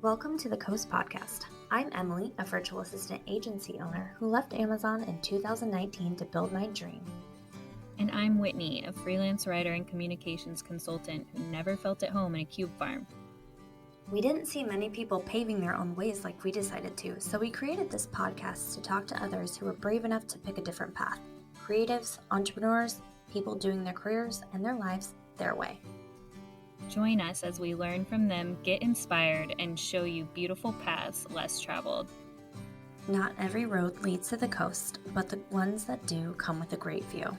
Welcome to the Coast Podcast. I'm Emilie, a virtual assistant agency owner who left Amazon in 2019 to build my dream. And I'm Whitney, a freelance writer and communications consultant who never felt at home in a cube farm. We didn't see many people paving their own ways like we decided to, so we created this podcast to talk to others who were brave enough to pick a different path. Creatives, entrepreneurs, people doing their careers and their lives their way. Join us as we learn from them, get inspired, and show you beautiful paths less traveled. Not every road leads to the coast, but the ones that do come with a great view.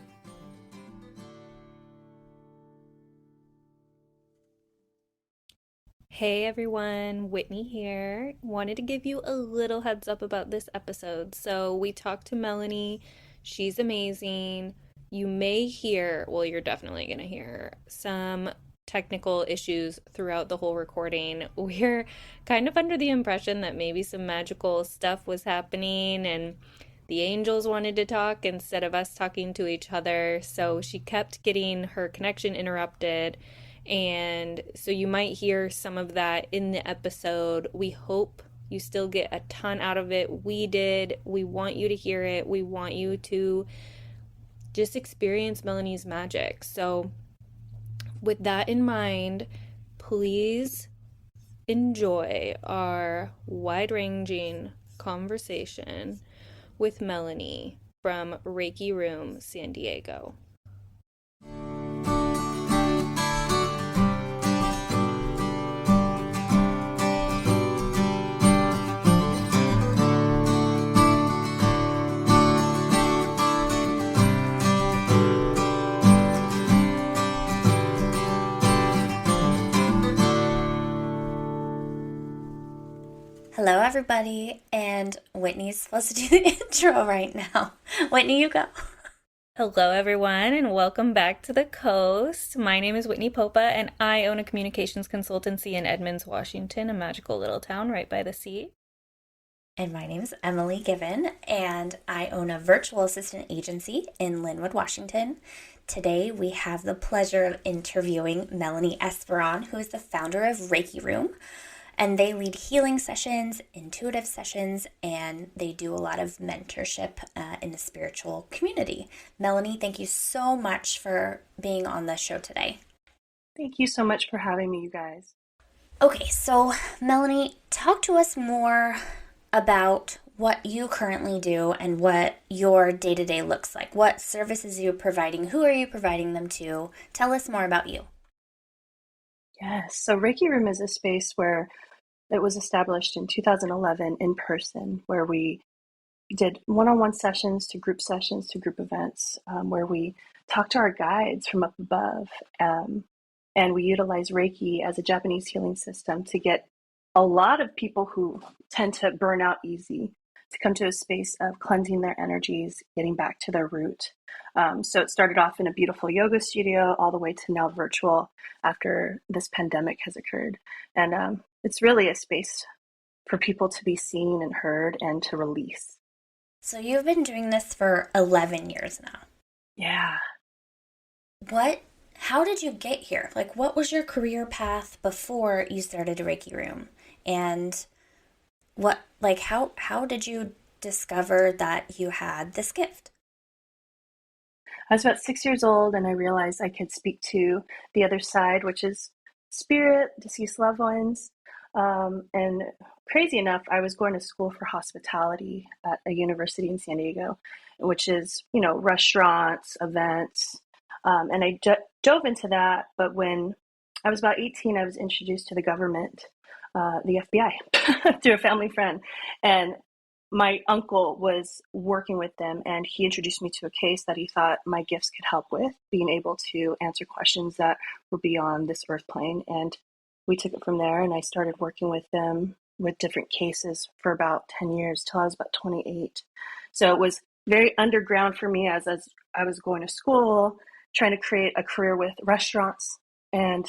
Hey everyone, Whitney here. Wanted to give you a little heads up about this episode. So we talked to Melanie. She's amazing. You may hear, well, you're definitely going to hear some technical issues throughout the whole recording. We're kind of under the impression that maybe some magical stuff was happening and the angels wanted to talk instead of us talking to each other. So she kept getting her connection interrupted. And so you might hear some of that in the episode. We hope you still get a ton out of it. We did. We want you to hear it. We want you to just experience Melanie's magic. So with that in mind, please enjoy our wide-ranging conversation with Melanie from Reiki Room, San Diego. Hello, everybody, and Whitney's supposed to do the intro right now. Whitney, you go. Hello, everyone, and welcome back to the Coast. My name is Whitney Popa, and I own a communications consultancy in Edmonds, Washington, a magical little town right by the sea. And my name is Emilie Given, and I own a virtual assistant agency in Lynnwood, Washington. Today, we have the pleasure of interviewing Melanie Esperon, who is the founder of Reiki Room. And they lead healing sessions, intuitive sessions, and they do a lot of mentorship in the spiritual community. Melanie, thank you so much for being on the show today. Thank you so much for having me, you guys. Okay, so Melanie, talk to us more about what you currently do and what your day-to-day looks like. What services you're providing? Who are you providing them to? Tell us more about you. Yes, so Reiki Room is a space where it was established in 2011 in person, where we did one-on-one sessions to group events, where we talked to our guides from up above. And we utilize Reiki as a Japanese healing system to get a lot of people who tend to burn out easy to come to a space of cleansing their energies, getting back to their root. So it started off in a beautiful yoga studio all the way to now virtual after this pandemic has occurred. And it's really a space for people to be seen and heard and to release. So you've been doing this for 11 years now. Yeah. How did you get here? Like, what was your career path before you started Reiki Room? And how did you discover that you had this gift? I was about 6 years old and I realized I could speak to the other side, which is spirit, deceased loved ones. And crazy enough, I was going to school for hospitality at a university in San Diego, which is, restaurants, events. And I dove into that. But when I was about 18, I was introduced to the government, the FBI, through a family friend. And my uncle was working with them, and he introduced me to a case that he thought my gifts could help with, being able to answer questions that were beyond this earth plane. And we took it from there, and I started working with them with different cases for about 10 years till I was about 28. So it was very underground for me as I was going to school, trying to create a career with restaurants. And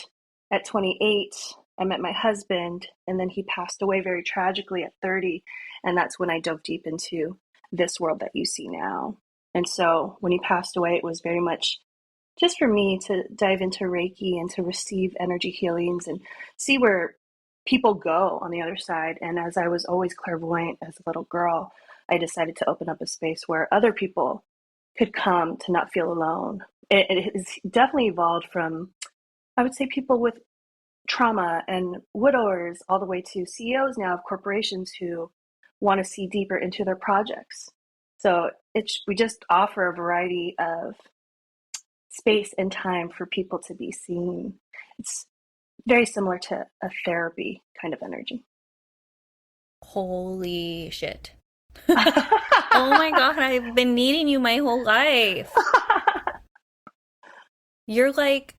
at 28, I met my husband, and then he passed away very tragically at 30. And that's when I dove deep into this world that you see now. And so when he passed away, it was very much just for me to dive into Reiki and to receive energy healings and see where people go on the other side. And as I was always clairvoyant as a little girl, I decided to open up a space where other people could come to not feel alone. It has definitely evolved from, I would say, people with trauma and widowers all the way to CEOs now of corporations who want to see deeper into their projects. So we just offer a variety of space and time for people to be seen. It's very similar to a therapy kind of energy. Holy shit. Oh my God, I've been needing you my whole life. You're like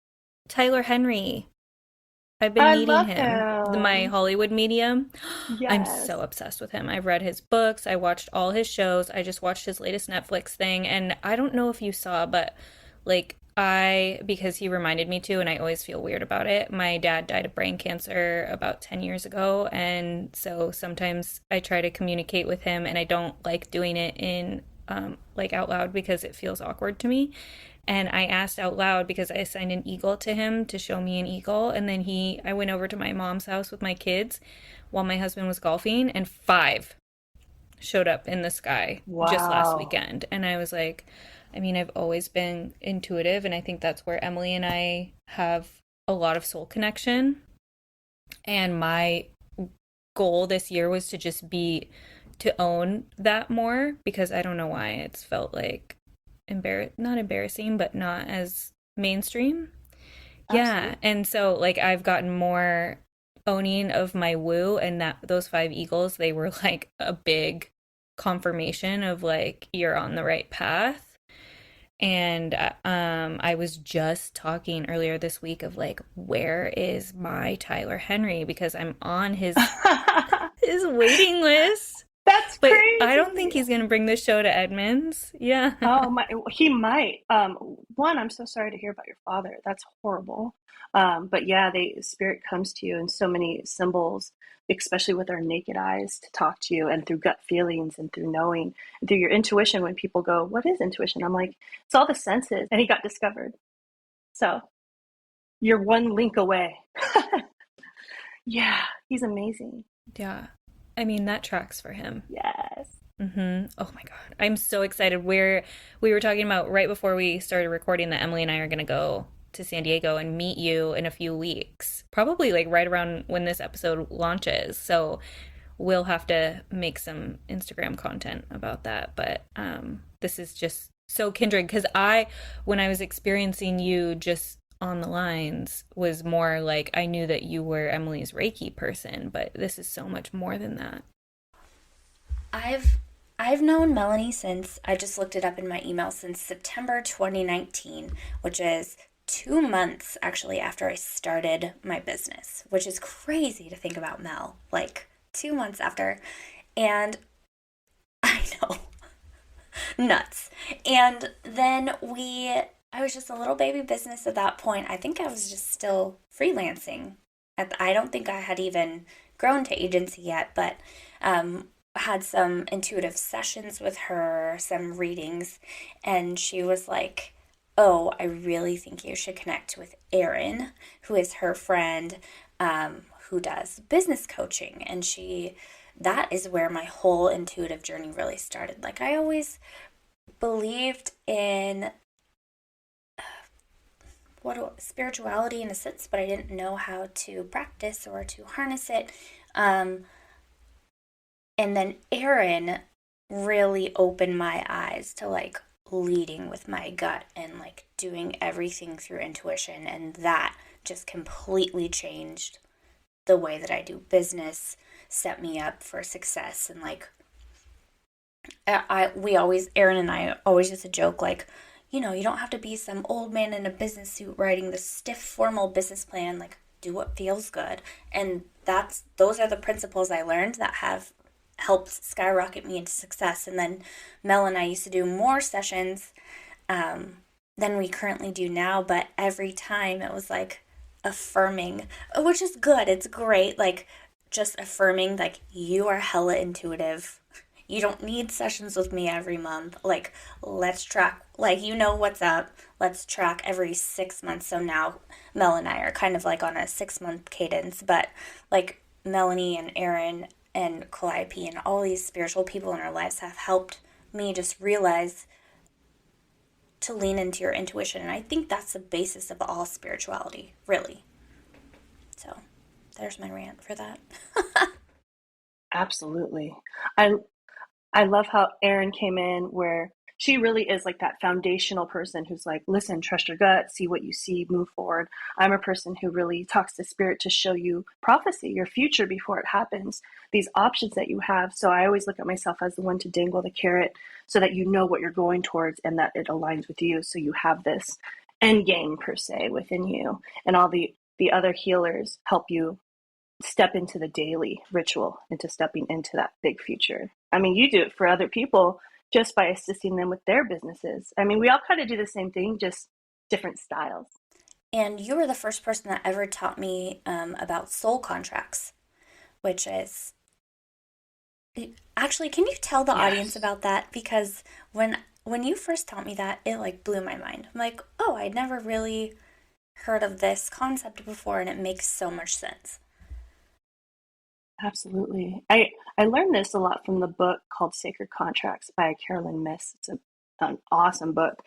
Tyler Henry. I've been I needing love him, my him. Hollywood medium. I'm Yes. so obsessed with him. I've read his books, I watched all his shows, I just watched his latest Netflix thing, and I don't know if you saw, but like because he reminded me to, and I always feel weird about it. My dad died of brain cancer about 10 years ago, and so sometimes I try to communicate with him, and I don't like doing it in like out loud because it feels awkward to me. And I asked out loud because I assigned an eagle to him to show me an eagle. And then I went over to my mom's house with my kids while my husband was golfing, and 5 showed up in the sky just last Wow. weekend. And I was like, I mean, I've always been intuitive, and I think that's where Emilie and I have a lot of soul connection. And my goal this year was to just to own that more, because I don't know why it's felt like not embarrassing, but not as mainstream. Yeah. Absolutely. And so like I've gotten more owning of my woo, and that those 5 eagles, they were like a big confirmation of like you're on the right path. And I was just talking earlier this week of like, where is my Tyler Henry, because I'm on his waiting list. That's But I don't think crazy. he's gonna bring the show to Edmonds. Yeah. Oh my, he might. One, I'm so sorry to hear about your father. That's horrible. But yeah, spirit comes to you in so many symbols, especially with our naked eyes to talk to you, and through gut feelings and through knowing and through your intuition. When people go, "What is intuition?" I'm like, it's all the senses. And he got discovered. So you're one link away. Yeah, he's amazing. Yeah. I mean, that tracks for him. Yes. Oh my God. I'm so excited. We were talking about right before we started recording that Emilie and I are going to go to San Diego and meet you in a few weeks. Probably like right around when this episode launches. So we'll have to make some Instagram content about that. But this is just so kindred, because when I was experiencing you just on the lines, was more like I knew that you were Emilie's Reiki person, but this is so much more than that. I've known Melanie since, I just looked it up in my email, since September 2019, which is 2 months actually after I started my business, which is crazy to think about, Mel. Like 2 months after. And I know, nuts. And then I was just a little baby business at that point. I think I was just still freelancing. I don't think I had even grown to agency yet, but had some intuitive sessions with her, some readings, and she was like, "Oh, I really think you should connect with Erin, who is her friend, who does business coaching." And that is where my whole intuitive journey really started. Like, I always believed in spirituality in a sense, but I didn't know how to practice or to harness it. And then Erin really opened my eyes to like leading with my gut and like doing everything through intuition. And that just completely changed the way that I do business, set me up for success. And like, Erin and I always used to joke, like, you don't have to be some old man in a business suit writing the stiff, formal business plan. Like, do what feels good. And those are the principles I learned that have helped skyrocket me into success. And then Mel and I used to do more sessions than we currently do now, but every time it was like affirming, which is good. It's great. Like, just affirming, like, you are hella intuitive. You don't need sessions with me every month. Like, let's track, like, what's up. Let's track every 6 months. So now Mel and I are kind of like on a 6-month cadence, but like Melanie and Aaron and Calliope and all these spiritual people in our lives have helped me just realize to lean into your intuition. And I think that's the basis of all spirituality, really. So there's my rant for that. Absolutely. I I love how Erin came in where she really is like that foundational person who's like, listen, trust your gut, see what you see, move forward. I'm a person who really talks to spirit to show you prophecy, your future before it happens, these options that you have. So I always look at myself as the one to dangle the carrot so that you know what you're going towards and that it aligns with you. So you have this end game per se within you. And all the other healers help you step into the daily ritual, into stepping into that big future. I mean, you do it for other people just by assisting them with their businesses. I mean, we all kind of do the same thing, just different styles. And you were the first person that ever taught me about soul contracts, which is actually, can you tell the audience Yes, about that? Because when you first taught me that, it like blew my mind. I'm like, oh, I'd never really heard of this concept before, and it makes so much sense. absolutely. I learned this a lot from the book called Sacred Contracts by Carolyn Miss. An awesome book.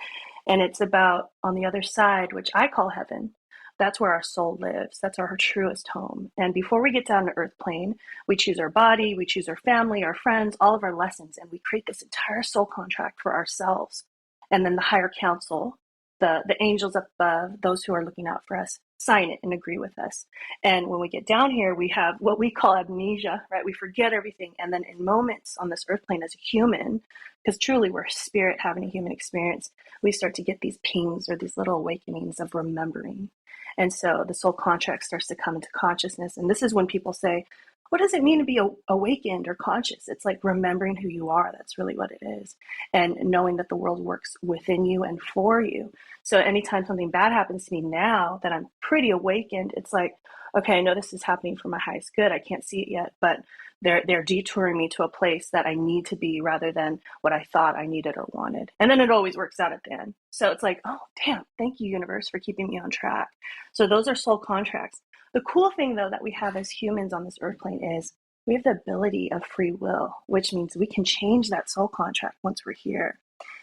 And it's about on the other side, which I call heaven. That's where our soul lives. That's our truest home. And before we get down to earth plane, we choose our body, we choose our family, our friends, all of our lessons, and we create this entire soul contract for ourselves. And then the higher council, the angels up above, those who are looking out for us, sign it and agree with us. And when we get down here, we have what we call amnesia, right? We forget everything. And then in moments on this earth plane as a human, because truly we're a spirit having a human experience, we start to get these pings or these little awakenings of remembering. And so the soul contract starts to come into consciousness. And this is when people say, what does it mean to be awakened or conscious? It's like remembering who you are. That's really what it is. And knowing that the world works within you and for you. So anytime something bad happens to me now that I'm pretty awakened, it's like, okay, I know this is happening for my highest good. I can't see it yet, but they're detouring me to a place that I need to be rather than what I thought I needed or wanted. And then it always works out at the end. So it's like, oh, damn, thank you, universe, for keeping me on track. So those are soul contracts. The cool thing, though, that we have as humans on this earth plane is we have the ability of free will, which means we can change that soul contract once we're here.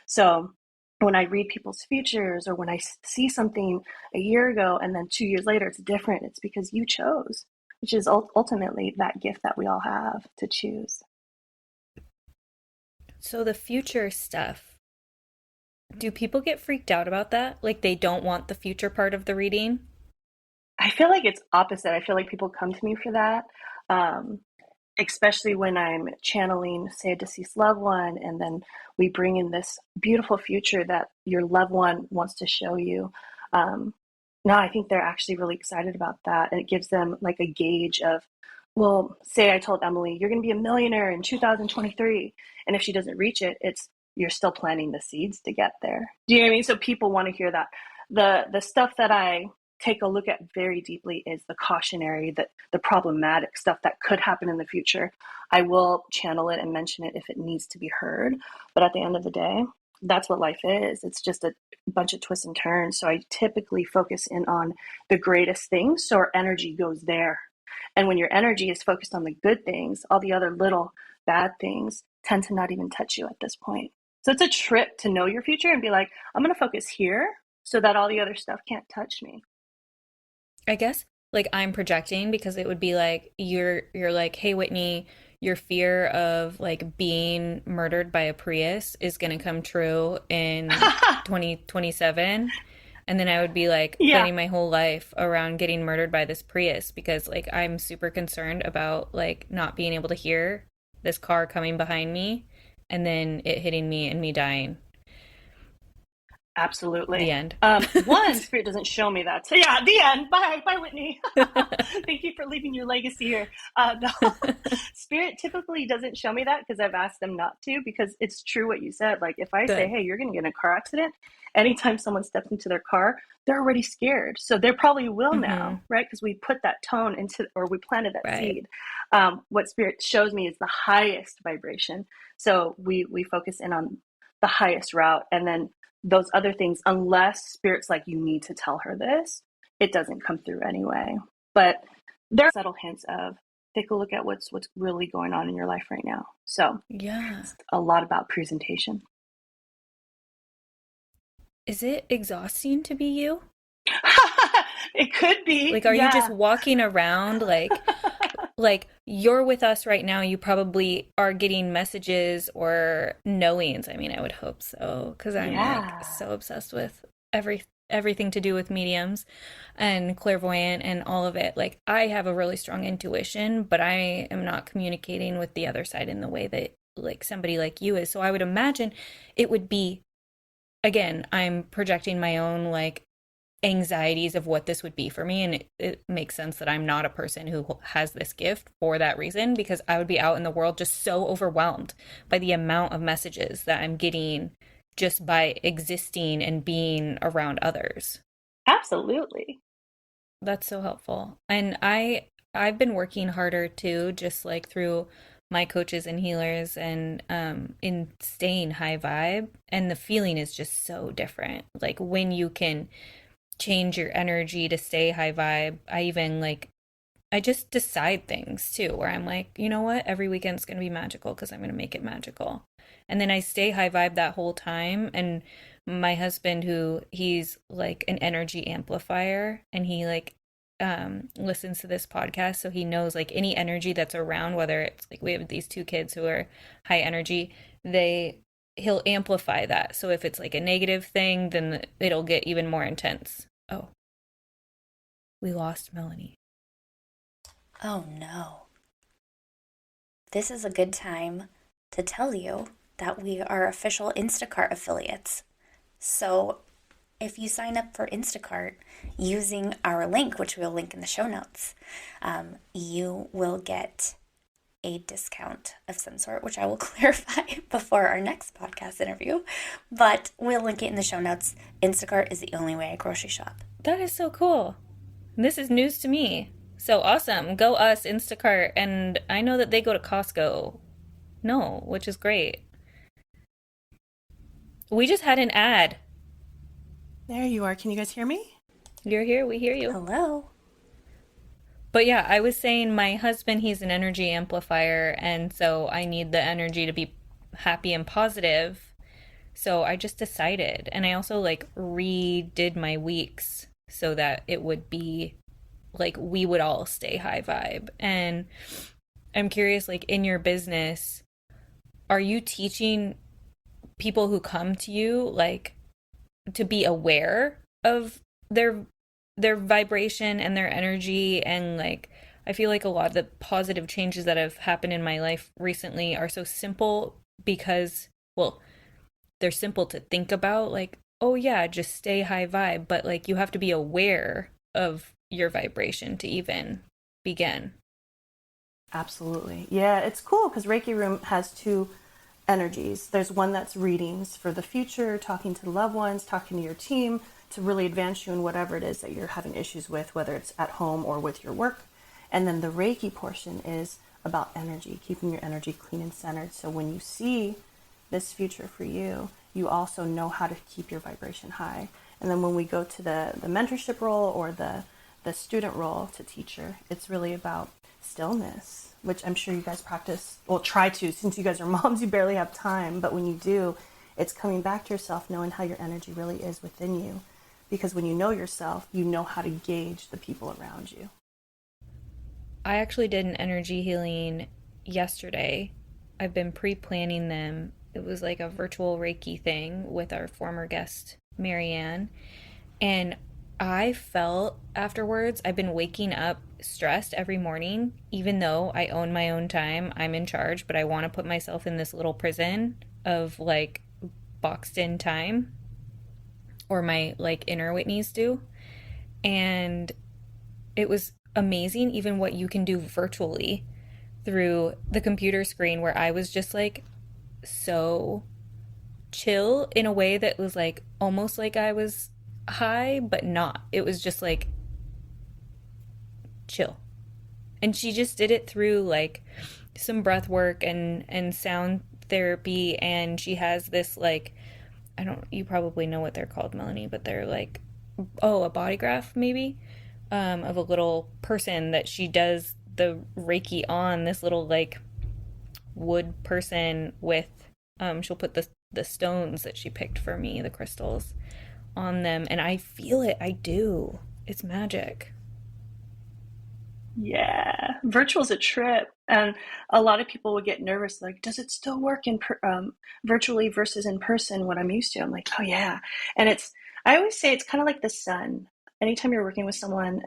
So when I read people's futures or when I see something a year ago and then 2 years later it's different, it's because you chose, which is ultimately that gift that we all have to choose. So the future stuff, do people get freaked out about that? Like they don't want the future part of the reading? I feel like it's opposite. I feel like people come to me for that. Um, Especially when I'm channeling, say, a deceased loved one, and then we bring in this beautiful future that your loved one wants to show you. Um, no, I think they're actually really excited about that. And it gives them like a gauge of, well, say I told Emily, you're going to be a millionaire in 2023. And if she doesn't reach it, it's you're still planting the seeds to get there. Do you know what I mean? So people want to hear that. The stuff that I take a look at very deeply is the cautionary, the problematic stuff that could happen in the future. I will channel it and mention it if it needs to be heard. But at the end of the day, that's what life is. It's just a bunch of twists and turns. So I typically focus in on the greatest things. So our energy goes there. And when your energy is focused on the good things, all the other little bad things tend to not even touch you at this point. So it's a trip to know your future and be like, I'm going to focus here so that all the other stuff can't touch me. I guess like I'm projecting because it would be like you're like, "Hey Whitney, your fear of like being murdered by a Prius is going to come true in 2027." And then I would be like Yeah, planning my whole life around getting murdered by this Prius because like I'm super concerned about like not being able to hear this car coming behind me and then it hitting me and me dying. The absolutely. end. One, spirit doesn't show me that. So yeah, the end. Bye, Whitney. Thank you for leaving your legacy here. No, spirit typically doesn't show me that because I've asked them not to. Because it's true what you said. Like if I say, Good. "Hey, you're going to get in a car accident," anytime someone steps into their car, they're already scared. So they probably will Mm-hmm. now, right? Because we put that tone into, or we planted that Right. seed. What spirit shows me is the highest vibration. So we focus in on the highest route, and then those other things, unless spirit's like, you need to tell her this, it doesn't come through anyway. But there are subtle hints of take a look at what's really going on in your life right now. So Yeah. it's a lot about presentation. Is it exhausting to be you? It could be, Like, are you just yeah. walking around like you're with us right now, you probably are getting messages or knowings. I mean, I would hope so, because I'm like Yeah, so obsessed with everything to do with mediums and clairvoyant and all of it. Like, I have a really strong intuition, but I am not communicating with the other side in the way that like somebody like you is. So I would imagine it would be, again, I'm projecting my own like anxieties of what this would be for me, and it makes sense that I'm not a person who has this gift for that reason, because I would be out in the world just so overwhelmed by the amount of messages that I'm getting just by existing and being around others. absolutely. That's so helpful. And I've been working harder too, just like through my coaches and healers, and in staying high vibe, and the feeling is just so different. Like when you can change your energy to stay high vibe. I even like, I just decide things too, where I'm like, you know what? Every weekend's going to be magical because I'm going to make it magical. And then I stay high vibe that whole time. And my husband, who he's like an energy amplifier, and he like listens to this podcast, so he knows like any energy that's around, whether it's like we have these two kids who are high energy, they he'll amplify that. So if it's like a negative thing, then it'll get even more intense. Oh, we lost Melanie. Oh no. This is a good time to tell you that we are official Instacart affiliates. So if you sign up for Instacart using our link, which we'll link in the show notes, you will get a discount of some sort, which I will clarify before our next podcast interview. But we'll link it in the show notes. Instacart is the only way I grocery shop. That is so cool. This is news to me. So awesome. Go us, Instacart. And I know that they go to Costco. No, which is great. We just had an ad. There you are. Can you guys hear me? You're here. We hear you. Hello. But yeah, I was saying my husband, he's an energy amplifier. And so I need the energy to be happy and positive. So I just decided. And I also like redid my weeks so that it would be like we would all stay high vibe. And I'm curious, like in your business, are you teaching people who come to you like to be aware of their vibration and their energy? And like I feel like a lot of the positive changes that have happened in my life recently are so simple because, well, they're simple to think about, like, oh yeah, just stay high vibe, but like you have to be aware of your vibration to even begin. Absolutely. Yeah, it's cool because Reiki Room has two energies. There's one that's readings for the future, talking to loved ones, talking to your team to really advance you in whatever it is that you're having issues with, whether it's at home or with your work. And then the Reiki portion is about energy, keeping your energy clean and centered. So when you see this future for you, you also know how to keep your vibration high. And then when we go to the mentorship role or the student role to teacher, it's really about stillness, which I'm sure you guys practice, well, try to. Since you guys are moms, you barely have time. But when you do, it's coming back to yourself, knowing how your energy really is within you. Because when you know yourself, you know how to gauge the people around you. I actually did an energy healing yesterday. I've been pre-planning them. It was like a virtual Reiki thing with our former guest, Marianne. And I felt afterwards, I've been waking up stressed every morning, even though I own my own time, I'm in charge, but I want to put myself in this little prison of like boxed in time, or my like inner Whitneys do. And it was amazing, even what you can do virtually through the computer screen, where I was just like so chill in a way that was like almost like I was high, but not. It was just like chill. And she just did it through like some breath work and sound therapy. And she has this like, I don't, you probably know what they're called, Melanie, but they're like, oh, a body graph maybe, of a little person that she does the Reiki on this little like wood person with she'll put the stones that she picked for me, the crystals, on them, and I feel it. I do. It's magic. Yeah, virtual's a trip, and a lot of people would get nervous, like, does it still work virtually versus in person? What I'm used to, I'm like, oh yeah, and I always say it's kind of like the sun. Anytime you're working with someone,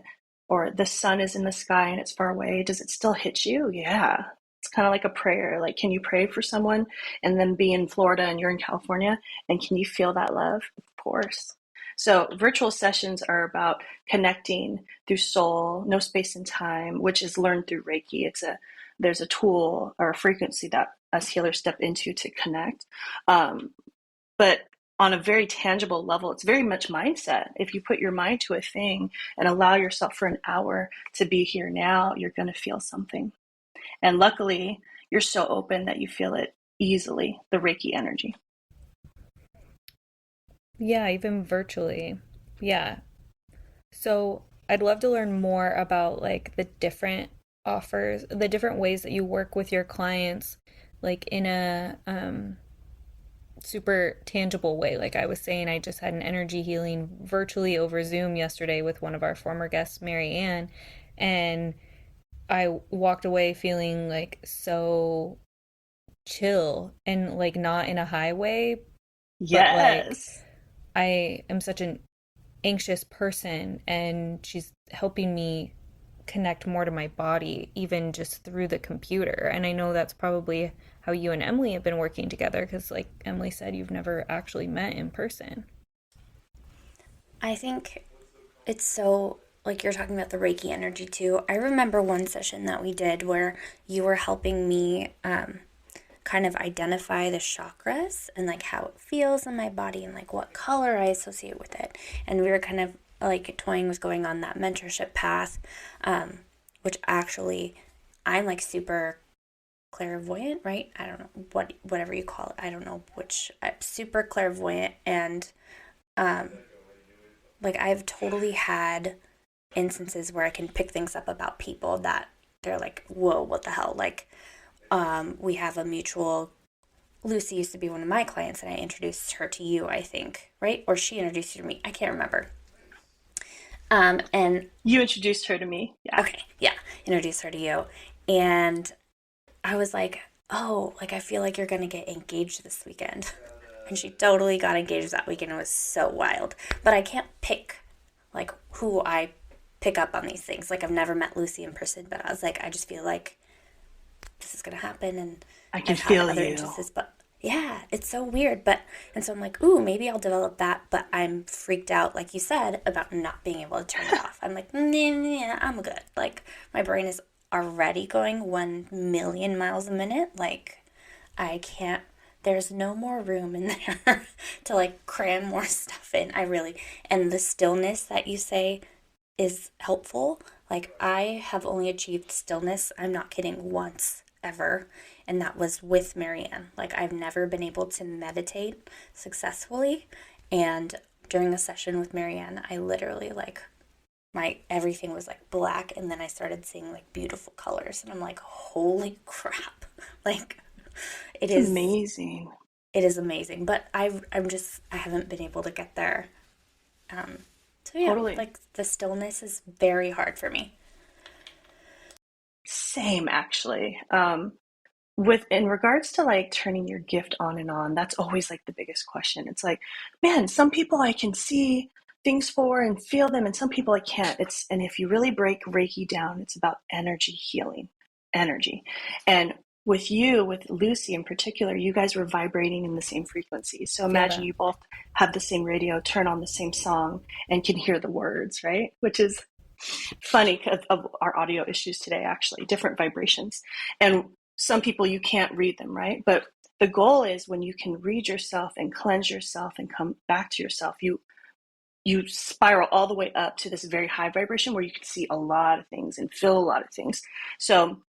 or the sun is in the sky and it's far away, does it still hit you? Yeah, it's kind of like a prayer. Like, can you pray for someone and then be in Florida and you're in California, and can you feel that love? Of course. So virtual sessions are about connecting through soul, no space and time, which is learned through Reiki. There's a tool or a frequency that us healers step into to connect. But on a very tangible level, it's very much mindset. If you put your mind to a thing and allow yourself for an hour to be here now, you're going to feel something. And luckily, you're so open that you feel it easily, the Reiki energy. Yeah, even virtually. Yeah. So I'd love to learn more about like the different offers, the different ways that you work with your clients, like in a super tangible way. Like I was saying, I just had an energy healing virtually over Zoom yesterday with one of our former guests, Mary Ann, and I walked away feeling like so chill and like not in a high way, but like Yes. I am such an anxious person, and she's helping me connect more to my body, even just through the computer. And I know that's probably how you and Emilie have been working together because, like Emilie said, you've never actually met in person. I think it's so, like you're talking about the Reiki energy too. I remember one session that we did where you were helping me kind of identify the chakras and like how it feels in my body and like what color I associate with it. And we were kind of like toying was going on that mentorship path, which actually I'm like super clairvoyant, right? I don't know whatever you call it. I don't know which. I'm super clairvoyant, and um, like I've totally had instances where I can pick things up about people that they're like, whoa, what the hell? Like, we have a mutual. Lucy used to be one of my clients, and I introduced her to you, I think, right? Or she introduced you to me. I can't remember. And You introduced her to me. Yeah. okay, yeah, introduced her to you, and I was like, oh, like I feel like you're gonna get engaged this weekend, and she totally got engaged that weekend. It was so wild, but I can't pick like who I pick up on these things. Like I've never met Lucy in person, but I was like, I just feel like this is gonna happen, and I can I've had feel other you. interests, but yeah, it's so weird. But and so I'm like, ooh, maybe I'll develop that, but I'm freaked out, like you said, about not being able to turn it off. I'm like, yeah, I'm good. Like my brain is already going 1 million miles a minute. Like I can't. There's no more room in there to like cram more stuff in. I really and the stillness that you say is helpful. Like I have only achieved stillness, I'm not kidding, once ever, and that was with Marianne. Like I've never been able to meditate successfully, and during a session with Marianne, I literally like my everything was like black, and then I started seeing like beautiful colors, and I'm like, holy crap. Like it It's is amazing. it is amazing, but I haven't been able to get there. Um, so yeah, Totally. like the stillness is very hard for me. Same, actually. With in regards to like turning your gift on and on, that's always like the biggest question. It's like, man, some people I can see things for and feel them, and some people I can't. And if you really break Reiki down, it's about energy healing, energy. And with Lucy in particular, you guys were vibrating in the same frequency. So Feel imagine that. you both have the same radio, turn on the same song, and can hear the words, right? Which is funny because of our audio issues today, actually, different vibrations. And some people you can't read them, right? But the goal is when you can read yourself and cleanse yourself and come back to yourself, you spiral all the way up to this very high vibration where you can see a lot of things and feel a lot of things. So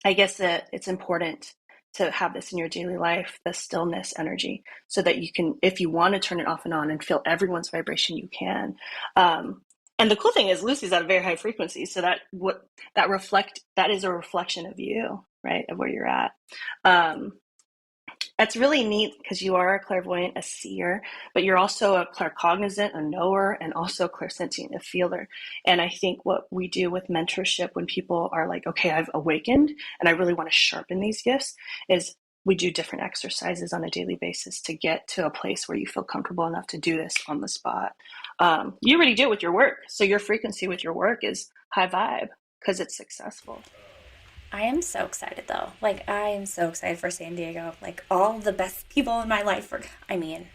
I guess that it's important to have this in your daily life, the stillness energy, so that you can, if you want to turn it off and on and feel everyone's vibration, you can. Um, And the cool thing is Lucy's at a very high frequency, so that is a reflection of you, right, of where you're at. Um, That's really neat because you are a clairvoyant, a seer, but you're also a claircognizant, a knower, and also a clairsentient, a feeler. And I think what we do with mentorship when people are like, okay, I've awakened and I really want to sharpen these gifts, is we do different exercises on a daily basis to get to a place where you feel comfortable enough to do this on the spot. You already do it with your work. So your frequency with your work is high vibe because it's successful. I am so excited though. Like, I am so excited for San Diego. Like, all the best people in my life are, I mean,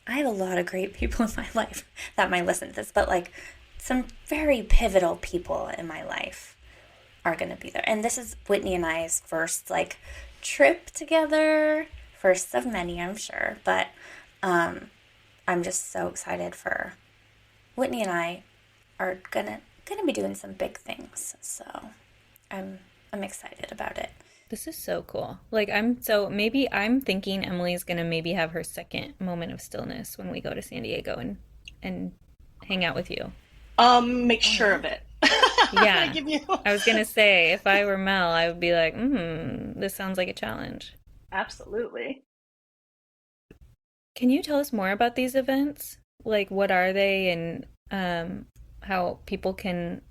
I have a lot of great people in my life that might listen to this, but like, some very pivotal people in my life are going to be there. And this is Whitney and I's first like trip together, first of many, I'm sure. But I'm just so excited for Whitney and I are gonna be doing some big things. So I'm excited about it. This is so cool. Like maybe I'm thinking Emily's gonna maybe have her second moment of stillness when we go to San Diego and hang out with you. Make sure of it. Yeah. Give you... I was gonna say, if I were Mel, I would be like, this sounds like a challenge. Absolutely. Can you tell us more about these events? Like, what are they, and how people can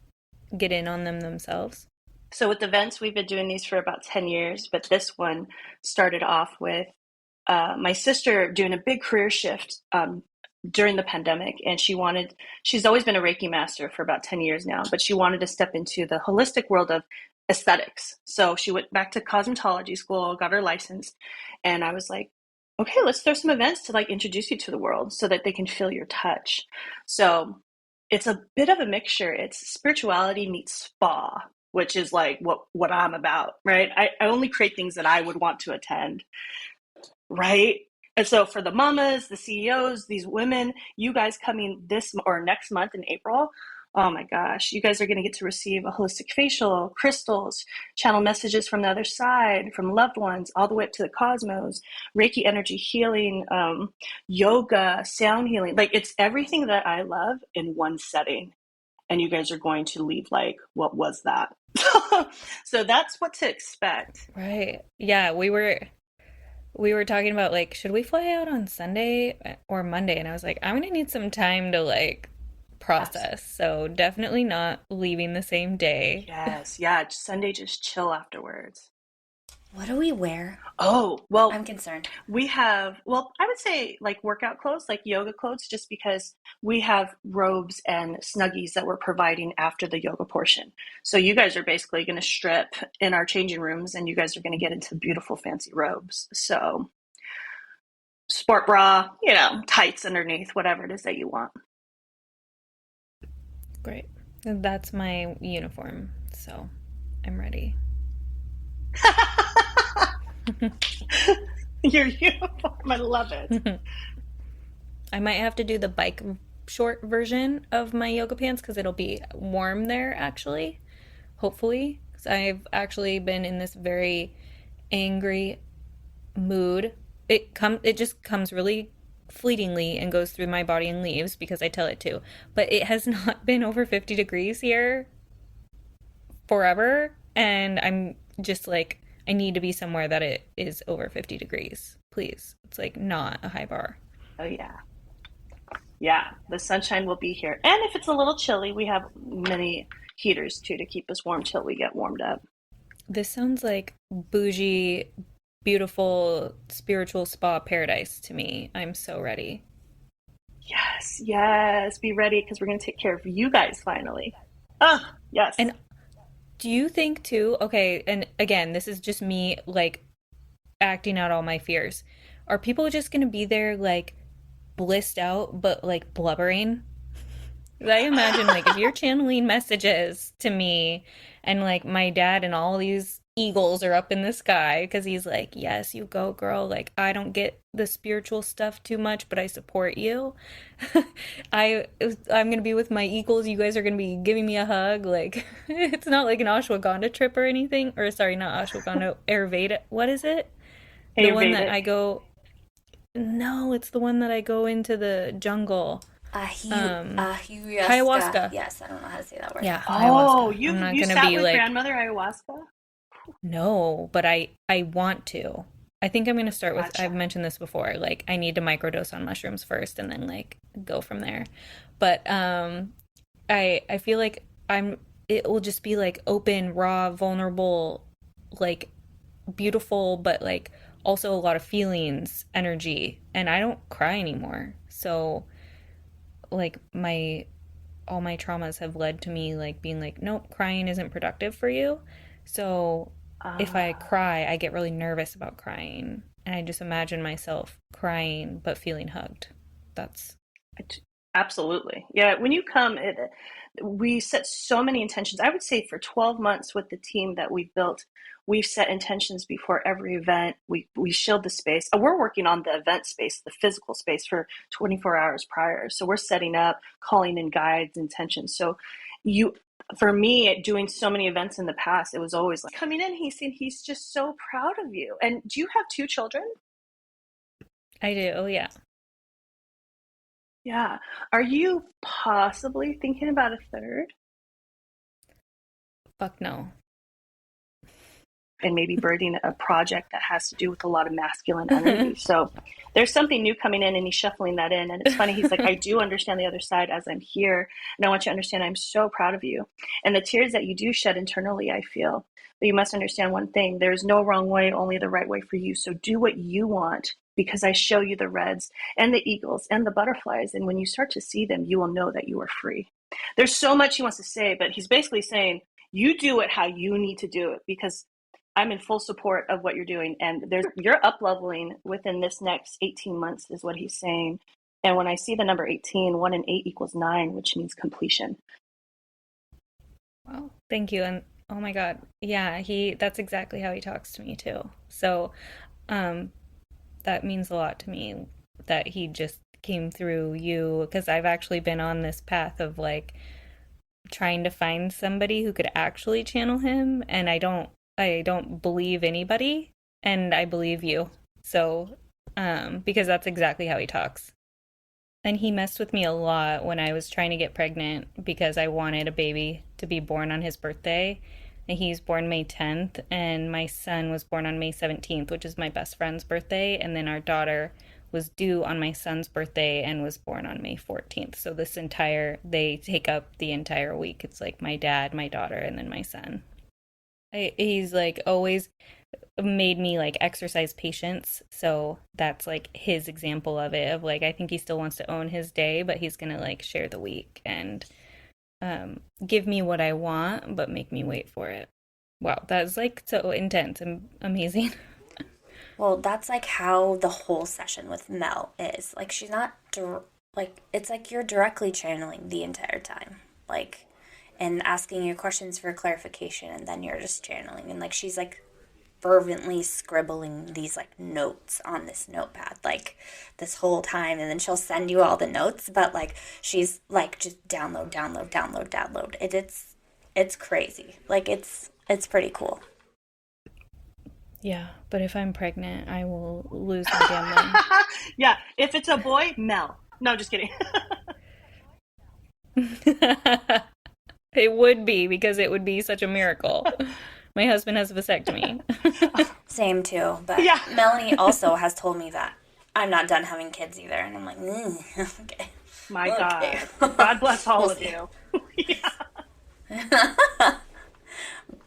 get in on them themselves? So with events, we've been doing these for about 10 years, but this one started off with my sister doing a big career shift during the pandemic. And she's always been a Reiki master for about 10 years now, but she wanted to step into the holistic world of aesthetics. So she went back to cosmetology school, got her license. And I was like, okay, let's throw some events to like introduce you to the world so that they can feel your touch. So it's a bit of a mixture. It's spirituality meets spa, which is like what I'm about, right? I only create things that I would want to attend, right? And so for the mamas, the CEOs, these women, you guys coming this or next month in April, oh my gosh, you guys are going to get to receive a holistic facial, crystals, channel messages from the other side, from loved ones, all the way up to the cosmos, Reiki energy healing, yoga, sound healing. Like, it's everything that I love in one setting. And you guys are going to leave like, what was that? So that's what to expect. Right. Yeah, we were talking about like, should we fly out on Sunday or Monday? And I was like, I'm gonna need some time to like process. So definitely not leaving the same day. Yes, yeah. Sunday, just chill afterwards. What do we wear? Oh, well, I'm concerned. we have, well, I would say like workout clothes, like yoga clothes, just because we have robes and snuggies that we're providing after the yoga portion. So you guys are basically going to strip in our changing rooms and you guys are going to get into beautiful fancy robes. So sport bra, tights underneath, whatever it is that you want. Great. That's my uniform, so I'm ready. Your uniform, I love it. I might have to do the bike short version of my yoga pants because it'll be warm there, actually. Hopefully. Because I've actually been in this very angry mood. It just comes really fleetingly and goes through my body and leaves because I tell it to. But it has not been over 50 degrees here forever. And I'm just like, I need to be somewhere that it is over 50 degrees. Please. It's like not a high bar. Oh, yeah. Yeah, the sunshine will be here. And if it's a little chilly, we have many heaters too to keep us warm till we get warmed up. This sounds like bougie, beautiful, spiritual spa paradise to me. I'm so ready. Yes, yes. Be ready because we're going to take care of you guys finally. Oh, yes. And do you think too, okay, and again, this is just me like acting out all my fears. Are people just going to be there like blissed out but like blubbering? I imagine like if you're channeling messages to me and like my dad and all these eagles are up in the sky because he's like, yes, you go girl, like I don't get the spiritual stuff too much but I support you. I'm gonna be with my eagles, you guys are gonna be giving me a hug. Like it's not like an ashwagandha trip or anything, or sorry, not ashwagandha, Ayurveda, what is it? The one that I go, no, it's the one that I go into the jungle. Ayahuasca. Ayahuasca. Yes, I don't know how to say that word. Yeah, Oh, ayahuasca. you I'm not you gonna sat be with like, grandmother ayahuasca? no, but I want to. I think I'm gonna start with, I've Gotcha. mentioned this before, like I need to microdose on mushrooms first and then like go from there. But I feel like I'm it will just be like open, raw, vulnerable, like beautiful, but like also a lot of feelings, energy, and I don't cry anymore. So like my all my traumas have led to me like being like, nope, crying isn't productive for you. So if I Ah. cry, I get really nervous about crying. And I just imagine myself crying but feeling hugged. That's It- Absolutely. Yeah, when you come, we set so many intentions. I would say for 12 months with the team that we've built, we've set intentions before every event. We shield the space. We're working on the event space, the physical space for 24 hours prior. So we're setting up, calling in guides, intentions. So you for me, doing so many events in the past, it was always like coming in, he's just so proud of you. And do you have two children? I do. Oh yeah. Yeah. Are you possibly thinking about a third? Fuck no. And maybe birthing a project that has to do with a lot of masculine energy. So there's something new coming in and he's shuffling that in. And it's funny, he's like, I do understand the other side as I'm here. And I want you to understand I'm so proud of you. And the tears that you do shed internally, I feel. But you must understand one thing, there's no wrong way, only the right way for you. So do what you want because I show you the reds and the eagles and the butterflies. And when you start to see them, you will know that you are free. There's so much he wants to say, but he's basically saying, you do it how you need to do it because I'm in full support of what you're doing. And you're up leveling within this next 18 months is what he's saying. And when I see the number 18, 1 and 8 equals 9, which means completion. Wow. Thank you. And oh my God. Yeah, that's exactly how he talks to me too. So, um, that means a lot to me that he just came through you because I've actually been on this path of like trying to find somebody who could actually channel him, and I don't believe anybody, and I believe you. So because that's exactly how he talks. And he messed with me a lot when I was trying to get pregnant because I wanted a baby to be born on his birthday. And he's born May 10th, and my son was born on May 17th, which is my best friend's birthday. And then our daughter was due on my son's birthday and was born on May 14th. So they take up the entire week. It's like my dad, my daughter, and then my son. He's like always made me like exercise patience. So that's like his example of it, of like, I think he still wants to own his day, but he's gonna like share the week and give me what I want, but make me wait for it. Wow, that's like so intense and amazing. Well, that's like how the whole session with Mel is. Like she's not like it's like you're directly channeling the entire time. Like and asking you questions for clarification and then you're just channeling and like she's like fervently scribbling these like notes on this notepad like this whole time and then she'll send you all the notes but like she's like just download. It's crazy. Like it's pretty cool. Yeah, but if I'm pregnant, I will lose my damn mind. Yeah, if it's a boy, Mel. No, just kidding. It would be because it would be such a miracle. My husband has a vasectomy. Same too, but Yeah. Melanie also has told me that I'm not done having kids either and I'm like okay. My Okay. God. God bless all We'll of see. you. Yeah.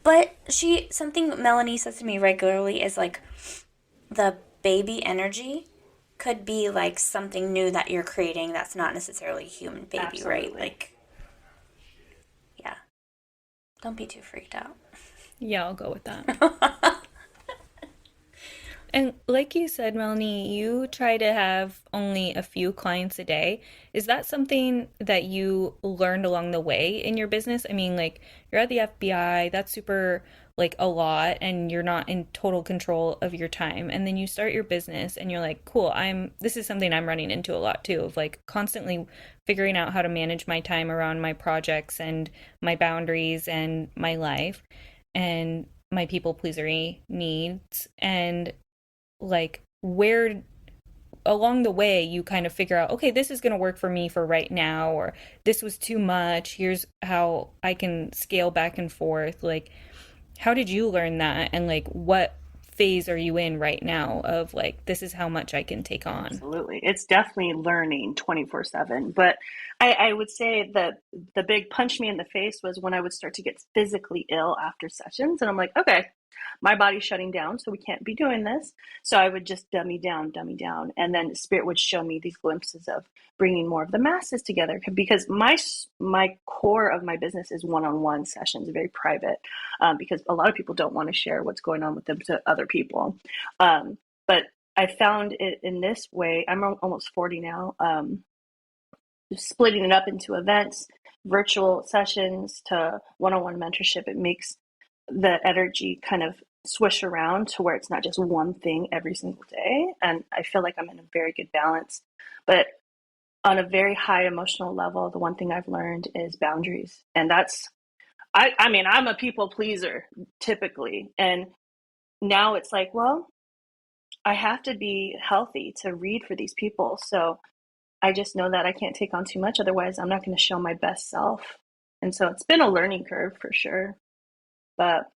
But something Melanie says to me regularly is like the baby energy could be like something new that you're creating that's not necessarily a human baby, right? Absolutely. Like, yeah. Don't be too freaked out. Yeah, I'll go with that. And like you said, Melanie, you try to have only a few clients a day. Is that something that you learned along the way in your business? I mean, like you're at the FBI, that's super like a lot and you're not in total control of your time. And then you start your business and you're like, cool, this is something I'm running into a lot too, of like constantly figuring out how to manage my time around my projects and my boundaries and my life and my people pleasery needs and like where along the way you kind of figure out, okay, this is going to work for me for right now, or this was too much. Here's how I can scale back and forth. Like, how did you learn that? And like, what phase are you in right now of like, this is how much I can take on? Absolutely. It's definitely learning 24/7. But I would say that the big punch me in the face was when I would start to get physically ill after sessions. And I'm like, okay, my body's shutting down, so we can't be doing this. So I would just dummy down, dummy down. And then Spirit would show me these glimpses of bringing more of the masses together because my core of my business is one-on-one sessions, very private, because a lot of people don't want to share what's going on with them to other people. But I found it in this way. I'm almost 40 now. Splitting it up into events, virtual sessions to one-on-one mentorship, it makes the energy kind of swish around to where it's not just one thing every single day. And I feel like I'm in a very good balance. But on a very high emotional level, the one thing I've learned is boundaries. And that's, I mean, I'm a people pleaser typically. And now it's like, well, I have to be healthy to read for these people. So I just know that I can't take on too much. Otherwise, I'm not going to show my best self. And so it's been a learning curve for sure. But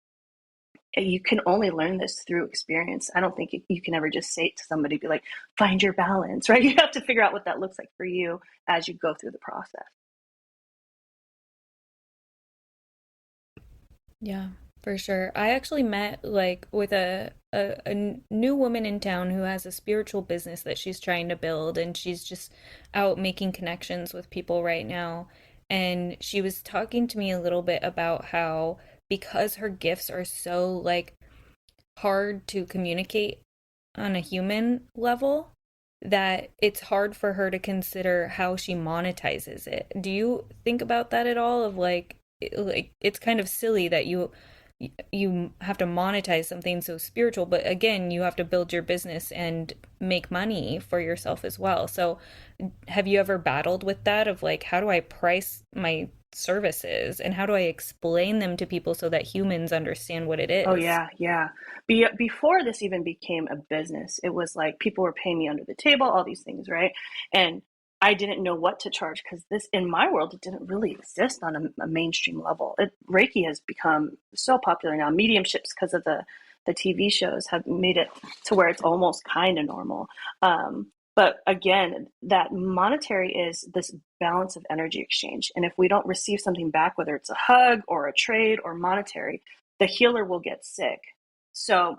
you can only learn this through experience. I don't think you can ever just say it to somebody, be like, find your balance, right? You have to figure out what that looks like for you as you go through the process. Yeah, for sure. I actually met like with a new woman in town who has a spiritual business that she's trying to build, and she's just out making connections with people right now. And she was talking to me a little bit about how because her gifts are so like hard to communicate on a human level, that it's hard for her to consider how she monetizes it. Do you think about that at all? Of like it's kind of silly that you have to monetize something so spiritual, but again, you have to build your business and make money for yourself as well. So, have you ever battled with that of like, how do I price my services and how do I explain them to people so that humans understand what it Oh is? yeah, yeah. Before this even became a business, it was like people were paying me under the table, all these things, right? And I didn't know what to charge because this, in my world, it didn't really exist on a mainstream level. Reiki has become so popular now. Mediumships, because of the TV shows, have made it to where it's almost kind of normal. But again, that monetary is this balance of energy exchange. And if we don't receive something back, whether it's a hug or a trade or monetary, the healer will get sick. So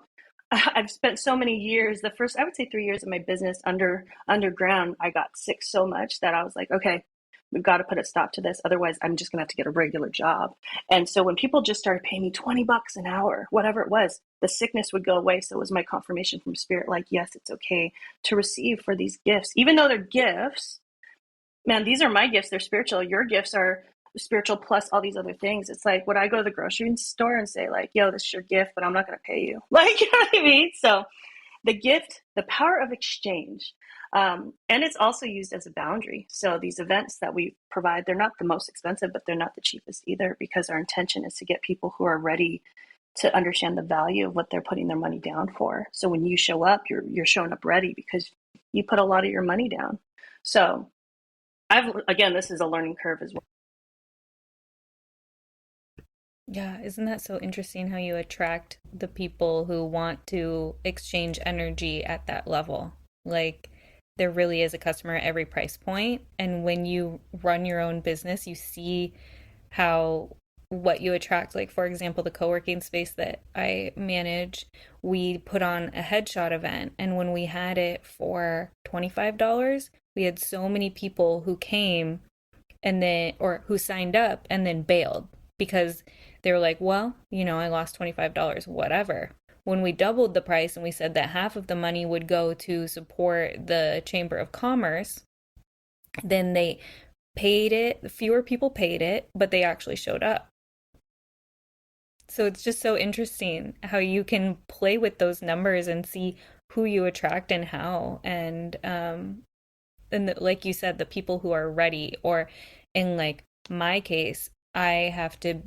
I've spent so many years, the first, I would say 3 years of my business underground, I got sick so much that I was like, okay, we've got to put a stop to this. Otherwise, I'm just going to have to get a regular job. And so when people just started paying me $20 an hour, whatever it was, the sickness would go away. So it was my confirmation from Spirit, like, yes, it's okay to receive for these gifts, even though they're gifts. Man, these are my gifts. They're spiritual. Your gifts are spiritual plus all these other things. It's like, would I go to the grocery store and say like, yo, this is your gift, but I'm not going to pay you? Like, you know what I mean? So the gift, the power of exchange. And it's also used as a boundary. So these events that we provide, they're not the most expensive, but they're not the cheapest either, because our intention is to get people who are ready to understand the value of what they're putting their money down for. So when you show up, you're showing up ready because you put a lot of your money down. So again, this is a learning curve as well. Yeah, isn't that so interesting how you attract the people who want to exchange energy at that level? Like, there really is a customer at every price point. And when you run your own business, you see how what you attract. Like, for example, the co-working space that I manage, we put on a headshot event. And when we had it for $25, we had so many people who came and then, or who signed up and then bailed because they were like, well, I lost $25, whatever. When we doubled the price and we said that half of the money would go to support the Chamber of Commerce, then they paid it, fewer people paid it, but they actually showed up. So it's just so interesting how you can play with those numbers and see who you attract and how. Like you said, the people who are ready, or in like my case, I have to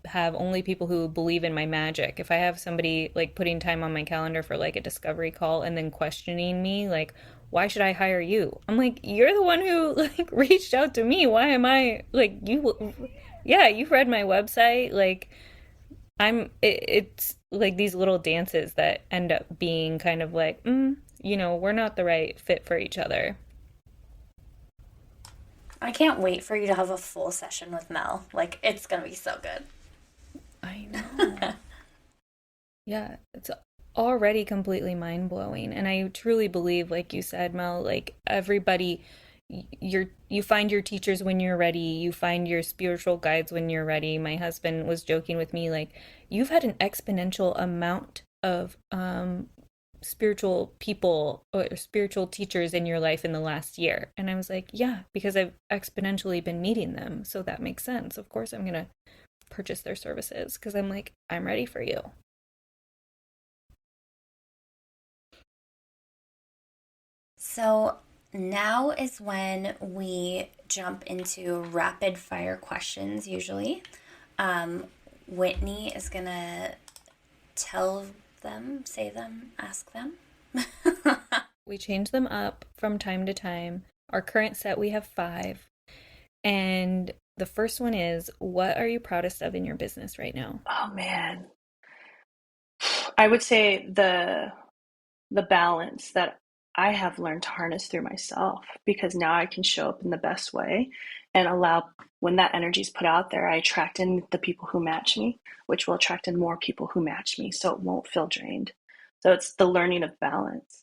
have only people who believe in my magic. If I have somebody like putting time on my calendar for like a discovery call and then questioning me, like, why should I hire you? I'm like, you're the one who like reached out to me. Why am I like you? Yeah, you've read my website. Like, it's like these little dances that end up being kind of like, we're not the right fit for each other. I can't wait for you to have a full session with Mel. Like, it's gonna be so good. I know. Yeah, it's already completely mind blowing. And I truly believe, like you said, Mel, like everybody, you find your teachers when you're ready. You find your spiritual guides when you're ready. My husband was joking with me, like, you've had an exponential amount of spiritual people or spiritual teachers in your life in the last year. And I was like, yeah, because I've exponentially been meeting them. So that makes sense. Of course, I'm gonna purchase their services because I'm like, I'm ready for you. So now is when we jump into rapid fire questions, usually. Um, Whitney is gonna tell them, say them, ask them. We change them up from time to time. Our current set, we have 5. And the first one is, what are you proudest of in your business right now? Oh man. I would say the balance that I have learned to harness through myself, because now I can show up in the best way and allow, when that energy is put out there, I attract in the people who match me, which will attract in more people who match me, so it won't feel drained. So it's the learning of balance.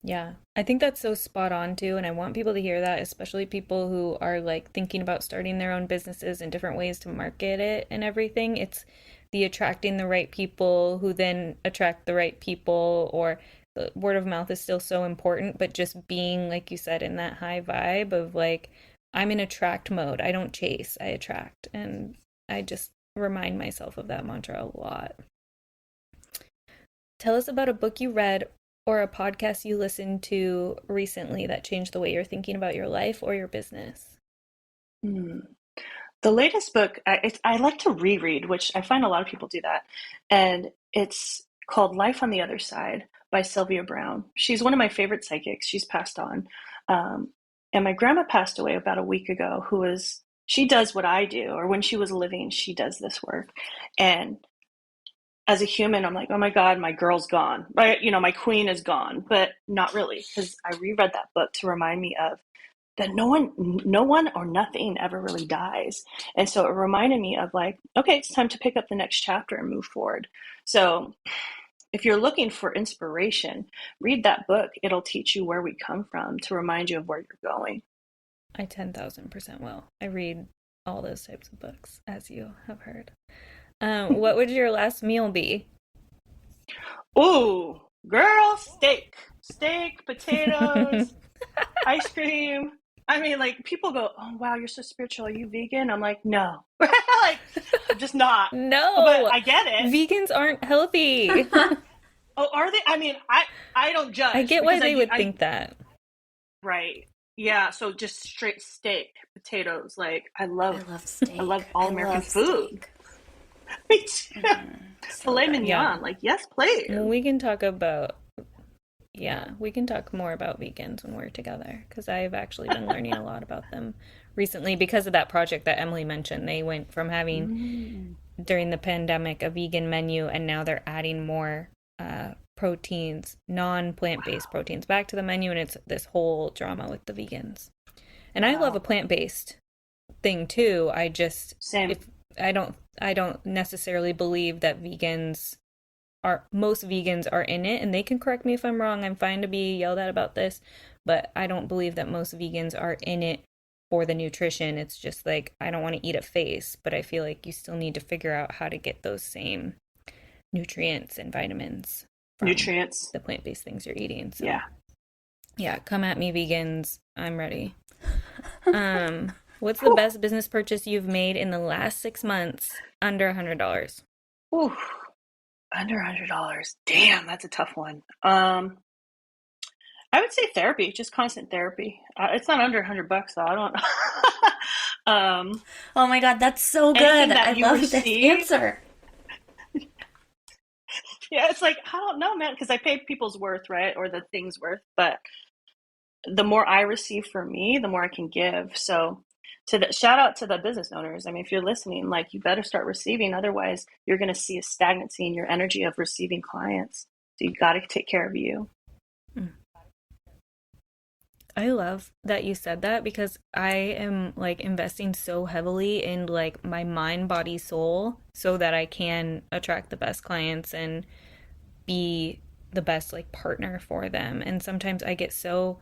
Yeah, I think that's so spot on too. And I want people to hear that, especially people who are like thinking about starting their own businesses and different ways to market it and everything. It's the attracting the right people who then attract the right people, or the word of mouth is still so important, but just being, like you said, in that high vibe of like, I'm in attract mode. I don't chase, I attract. And I just remind myself of that mantra a lot. Tell us about a book you read or a podcast you listened to recently that changed the way you're thinking about your life or your business. Hmm. The latest book, I like to reread, which I find a lot of people do that. And it's called Life on the Other Side by Sylvia Brown. She's one of my favorite psychics. She's passed on. Um, and my grandma passed away about a week ago, she does what I do, or when she was living, she does this work. And as a human, I'm like, oh my God, my girl's gone. Right? My queen is gone, but not really, because I reread that book to remind me of that no one or nothing ever really dies. And so it reminded me of like, okay, it's time to pick up the next chapter and move forward. So if you're looking for inspiration, read that book. It'll teach you where we come from to remind you of where you're going. I 10,000% will. I read all those types of books, as you have heard. What would your last meal be? Ooh, girl, steak, potatoes, ice cream. I mean, like, people go, oh, wow, you're so spiritual. Are you vegan? I'm like, no. Like, I'm just not. But No, I get it. vegans aren't healthy. Oh, are they? I mean, I don't judge. I get why because they would think that. Right. Yeah, so just straight steak, potatoes. Like, I I love love steak. all I American love food. steak. Me too. So Filet good. mignon. Yeah. Like, yes, please. Well, we can talk about, yeah, we can talk more about vegans when we're together because I've actually been learning a lot about them recently because of that project that Emilie mentioned. They went from having, during the pandemic, a vegan menu, and now they're adding more proteins, non-plant-based proteins back to the menu, and it's this whole drama with the vegans. And I love a plant-based thing too. I just, Same. if I don't necessarily believe that most vegans are in it, and they can correct me if I'm wrong. I'm fine to be yelled at about this, but I don't believe that most vegans are in it for the nutrition. It's just like, I don't want to eat a face, but I feel like you still need to figure out how to get those same nutrients and vitamins from Nutrients. the plant-based things you're eating. So Yeah. yeah, come at me, vegans. I'm ready. What's the best business purchase you've made in the last 6 months under $100? Ooh, under $100. Damn, that's a tough one. I would say therapy, just constant therapy. It's not under $100 though. I don't. Oh my God, that's so Anything good. that I you love this receive. answer. Yeah, it's like, I don't know, man, because I pay people's worth, right? Or the thing's worth. But the more I receive for me, the more I can give. So to the shout out to the business owners. I mean, if you're listening, like, you better start receiving. Otherwise, you're going to see a stagnancy in your energy of receiving clients. So you got to take care of you. I love that you said that because I am like investing so heavily in like my mind, body, soul so that I can attract the best clients and be the best like partner for them. And sometimes I get so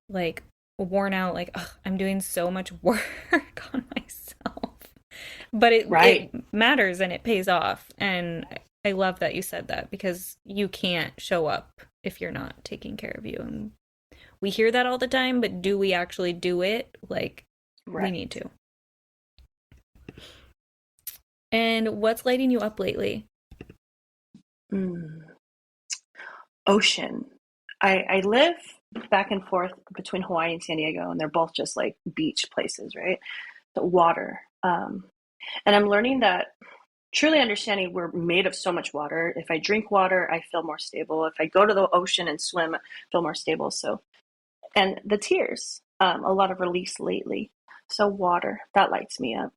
like worn out, like, ugh, I'm doing so much work on myself. But Right. it matters and it pays off. And I love that you said that because you can't show up if you're not taking care of you. And we hear that all the time, but do we actually do it? Like, Right. we need to. And what's lighting you up lately? Ocean. I live back and forth between Hawaii and San Diego, and they're both just like beach places, right? The water. And I'm learning that, truly understanding we're made of so much water. If I drink water, I feel more stable. If I go to the ocean and swim, I feel more stable. So, and the tears, a lot of release lately. So water, that lights me up.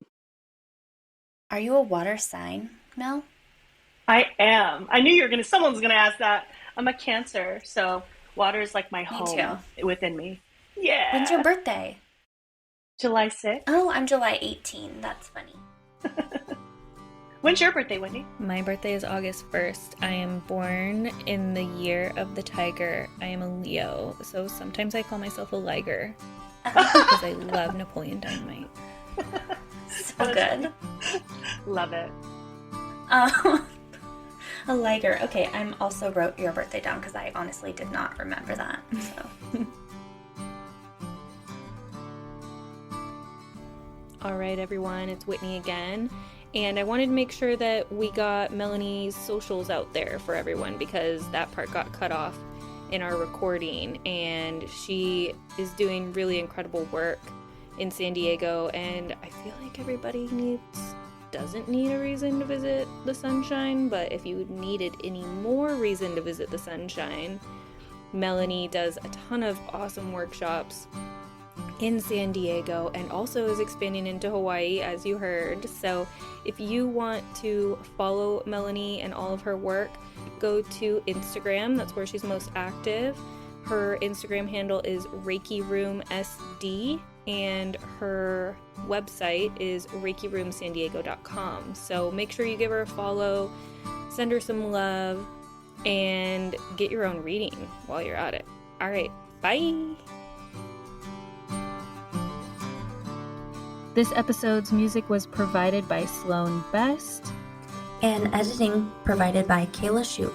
Are you a water sign, Mel? I am. I knew someone's gonna ask that. I'm a Cancer, so water is like my Me home too. within me. Yeah. When's your birthday? July 6th. Oh, I'm July 18. That's funny. When's your birthday, Whitney? My birthday is August 1st. I am born in the year of the tiger. I am a Leo, so sometimes I call myself a liger because I love Napoleon Dynamite. So good. Love it. A liger. Okay, I'm also wrote your birthday down because I honestly did not remember that. So. All right, everyone, it's Whitney again. And I wanted to make sure that we got Melanie's socials out there for everyone because that part got cut off in our recording. And she is doing really incredible work in San Diego. And I feel like everybody doesn't need a reason to visit the sunshine. But if you needed any more reason to visit the sunshine, Melanie does a ton of awesome workshops in San Diego and also is expanding into Hawaii, as you heard. So if you want to follow Melanie and all of her work, go to Instagram. That's where she's most active. Her Instagram handle is Reiki Room SD, and her website is ReikiRoomSanDiego.com. So make sure you give her a follow, send her some love, and get your own reading while you're at it. All right, bye. This episode's music was provided by Sloan Best. And editing provided by Kayla Shu.